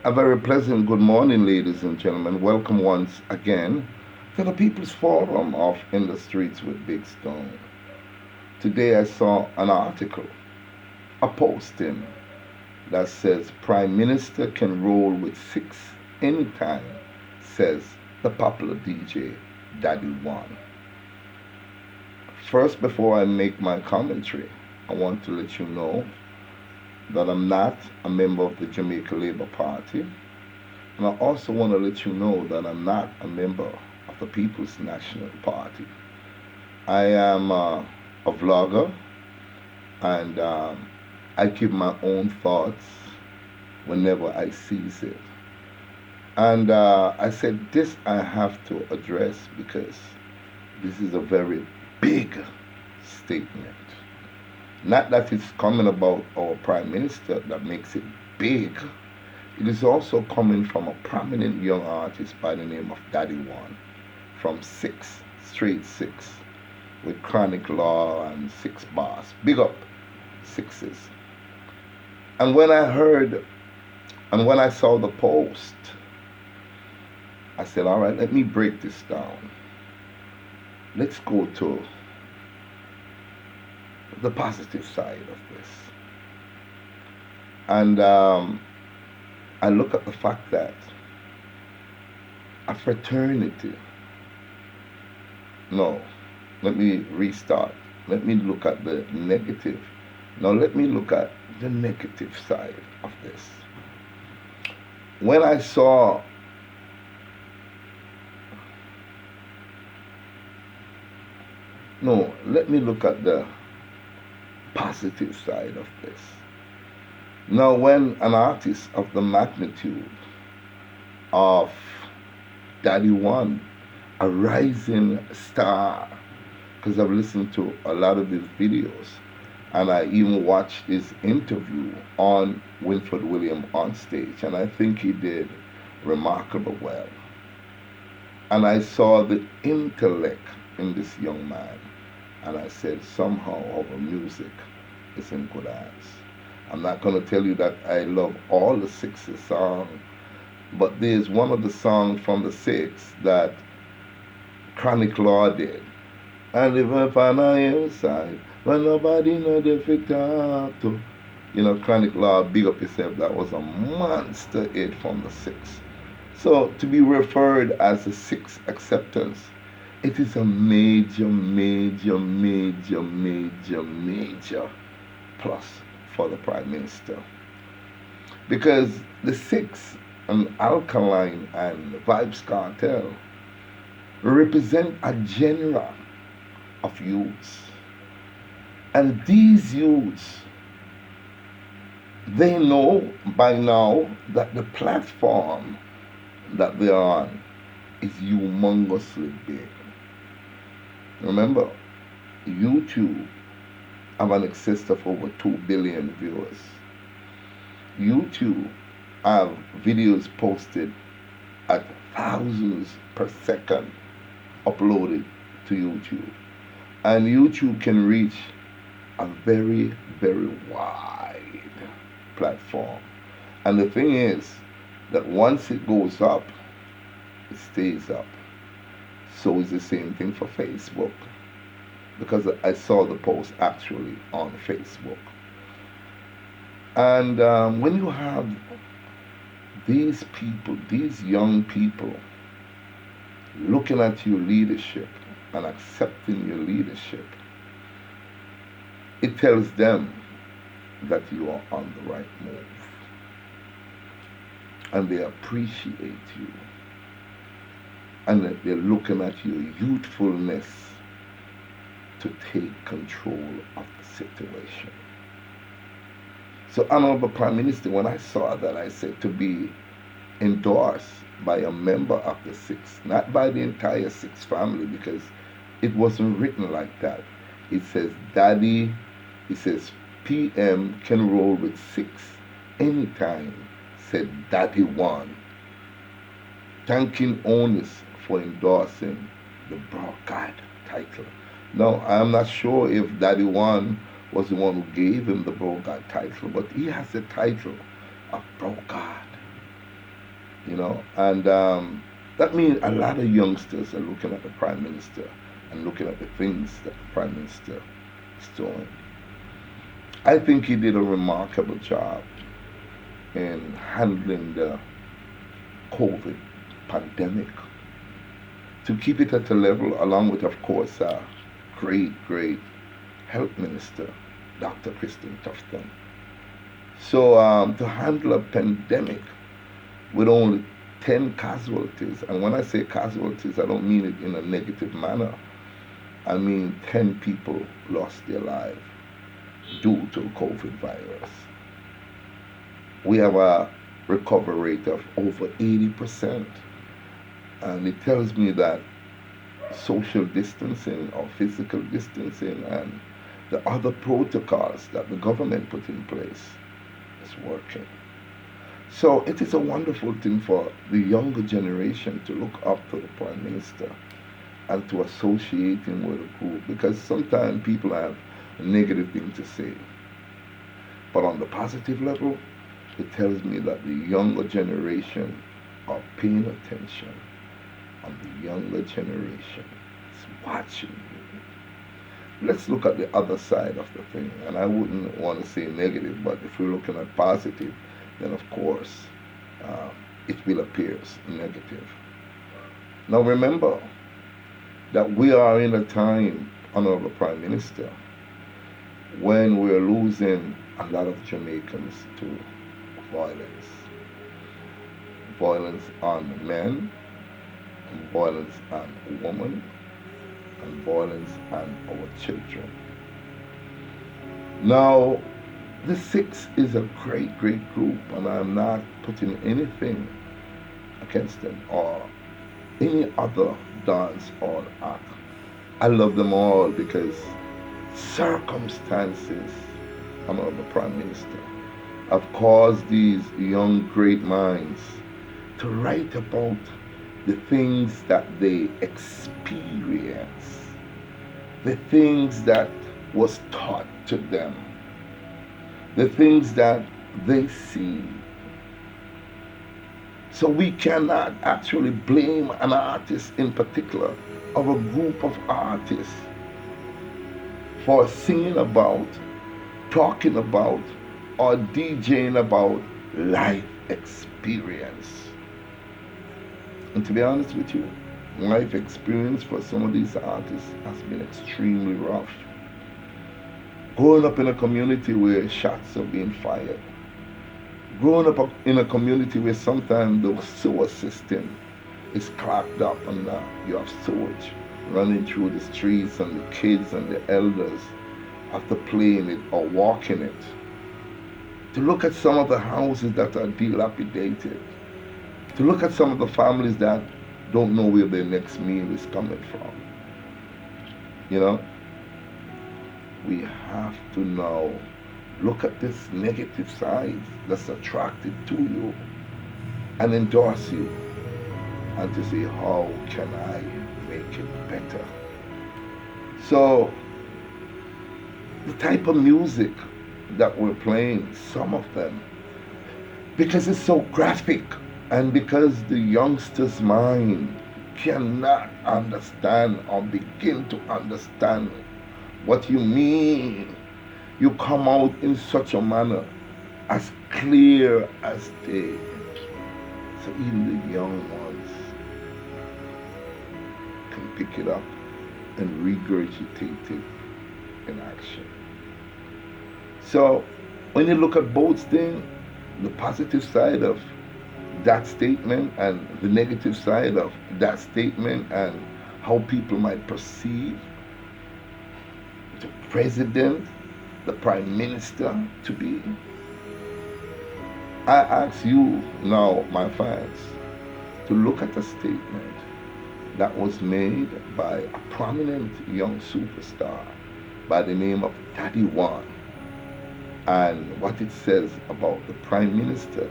A very pleasant good morning, ladies and gentlemen. Welcome once again to the People's Forum of In the Streets with Big Stone. Today I saw an article, a posting that says Prime Minister can roll with six anytime, says the popular DJ Daddy One. First, before I make my commentary, I want to let you know that I'm not a member of the Jamaica Labour Party. And I also want to let you know that I'm not a member of the People's National Party. I am a vlogger and I keep my own thoughts whenever I seize it. And I said this I have to address because this is a very big statement. Not that it's coming about our Prime Minister that makes it big. It is also coming from a prominent young artist by the name of Daddy One from Six, Straight Six, with Chronic Law and Six Bars. Big up Sixes. And when I heard and when I saw the post, I said, all right, let me break this down. Let's go to the positive side of this. And I look at the fact that a fraternity, no, let me restart. Let me look at the negative. Now let me look at the negative side of this. When I saw no, let me look at the positive side of this. Now, when an artist of the magnitude of Daddy One, a rising star, because I've listened to a lot of his videos, and I even watched his interview on Winford William on stage, and I think he did remarkable well. And I saw the intellect in this young man, and I said, somehow our music is in good hands. I'm not going to tell you that I love all the Sixes songs, but there's one of the songs from the Six that Chronic Law did. I live up on the inside, but nobody know the fit talk to. You know, Chronic Law, big up yourself, that was a monster hit from the Six. So to be referred as a Six acceptance, it is a major, major, major, major, major plus for the Prime Minister. Because the Six and Alkaline and Vibes Cartel represent a genre of youths. And these youths, they know by now that the platform that they're on is humongously big. Remember, YouTube have an excess of over 2 billion viewers. YouTube have videos posted at thousands per second uploaded to YouTube. And YouTube can reach a very, very wide platform. And the thing is that once it goes up, it stays up. So it's the same thing for Facebook, because I saw the post actually on Facebook. And when you have these people, these young people, looking at your leadership and accepting your leadership, it tells them that you are on the right move. And they appreciate you. And that they're looking at your youthfulness to take control of the situation. So, Honorable Prime Minister, when I saw that, I said to be endorsed by a member of the Six, not by the entire Six family, because it wasn't written like that. It says Daddy, it says PM can roll with Six anytime, said Daddy One, thanking owners for endorsing the broadcast title. Now, I'm not sure if Daddy One was the one who gave him the broadcast title, but he has the title of broadcast. and that means a lot of youngsters are looking at the Prime Minister and looking at the things that the Prime Minister is doing. I think he did a remarkable job in handling the COVID pandemic to keep it at a level, along with, of course, great health minister, Dr. Kristen Tufton. So to handle a pandemic with only 10 casualties, and when I say casualties, I don't mean it in a negative manner. I mean 10 people lost their lives due to COVID virus. We have a recovery rate of over 80%, and it tells me that social distancing or physical distancing and the other protocols that the government put in place is working. So it is a wonderful thing for the younger generation to look up to the Prime Minister and to associate him with a group, because sometimes people have a negative thing to say. But on the positive level, it tells me that the younger generation are paying attention, and the younger generation is watching you. Let's look at the other side of the thing, and I wouldn't want to say negative, but if we're looking at positive, then of course it will appear negative. Now remember that we are in a time, Honorable Prime Minister, when we're losing a lot of Jamaicans to violence. Violence on men, and violence on women, and violence on our children. Now, the Six is a great group, and I'm not putting anything against them or any other dance or act. I love them all because circumstances, Honorable Prime Minister, have caused these young great minds to write about the things that they experience, the things that was taught to them, the things that they see. So we cannot actually blame an artist in particular or a group of artists for singing about, talking about, or DJing about life experience. And to be honest with you, life experience for some of these artists has been extremely rough. Growing up in a community where shots are being fired. Growing up in a community where sometimes the sewer system is clogged up and you have sewage running through the streets, and the kids and the elders have to play in it or walk in it. To look at some of the houses that are dilapidated. To look at some of the families that don't know where their next meal is coming from. We have to now look at this negative side that's attracted to you and endorse you, and to say, how can I make it better? So the type of music that we're playing, some of them, because it's so graphic, and because the youngster's mind cannot understand or begin to understand what you mean, you come out in such a manner as clear as day. So even the young ones can pick it up and regurgitate it in action. So when you look at both things, the positive side of that statement and the negative side of that statement, and how people might perceive the president, the prime minister to be, I ask you now, my fans, to look at a statement that was made by a prominent young superstar by the name of Daddy One, and what it says about the prime minister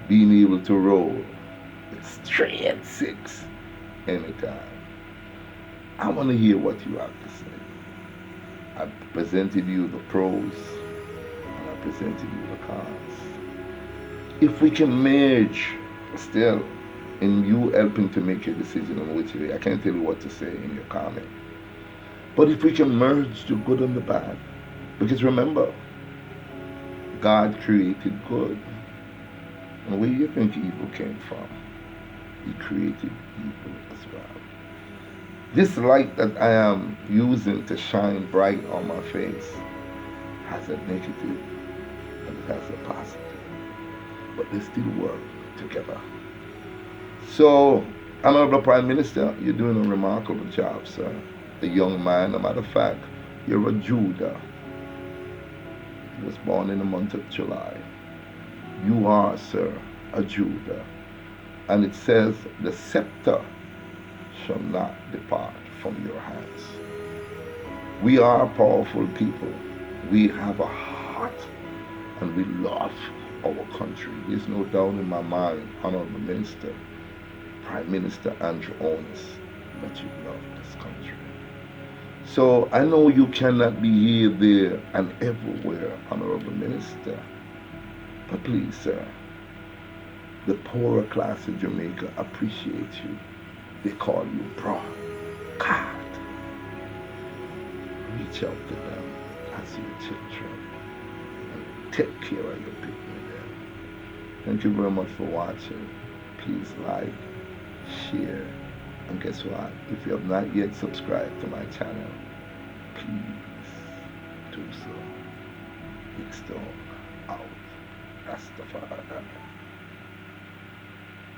being able to roll straight six anytime. I want to hear what you have to say. I presented you the pros, and I presented you the cons. If we can merge still, in you helping to make your decision on which way, I can't tell you what to say in your comment. But if we can merge the good and the bad, because remember, God created good. And where do you think evil came from? He created evil as well. This light that I am using to shine bright on my face has a negative and it has a positive. But they still work together. So, Honorable Prime Minister, you're doing a remarkable job, sir. A young man, a matter of fact, you're a Judah. He was born in the month of July. You are, sir, a Judah. And it says, the scepter shall not depart from your hands. We are powerful people. We have a heart and we love our country. There's no doubt in my mind, Honorable Minister, Prime Minister Andrew Owens, that you love this country. So I know you cannot be here, there, and everywhere, Honorable Minister. But please, sir, the poorer class in Jamaica appreciate you. They call you bro. God. Reach out to them as your children and take care of your people there. Thank you very much for watching. Please like, share, and guess what? If you have not yet subscribed to my channel, please do so. Big Stone out. Rastafari.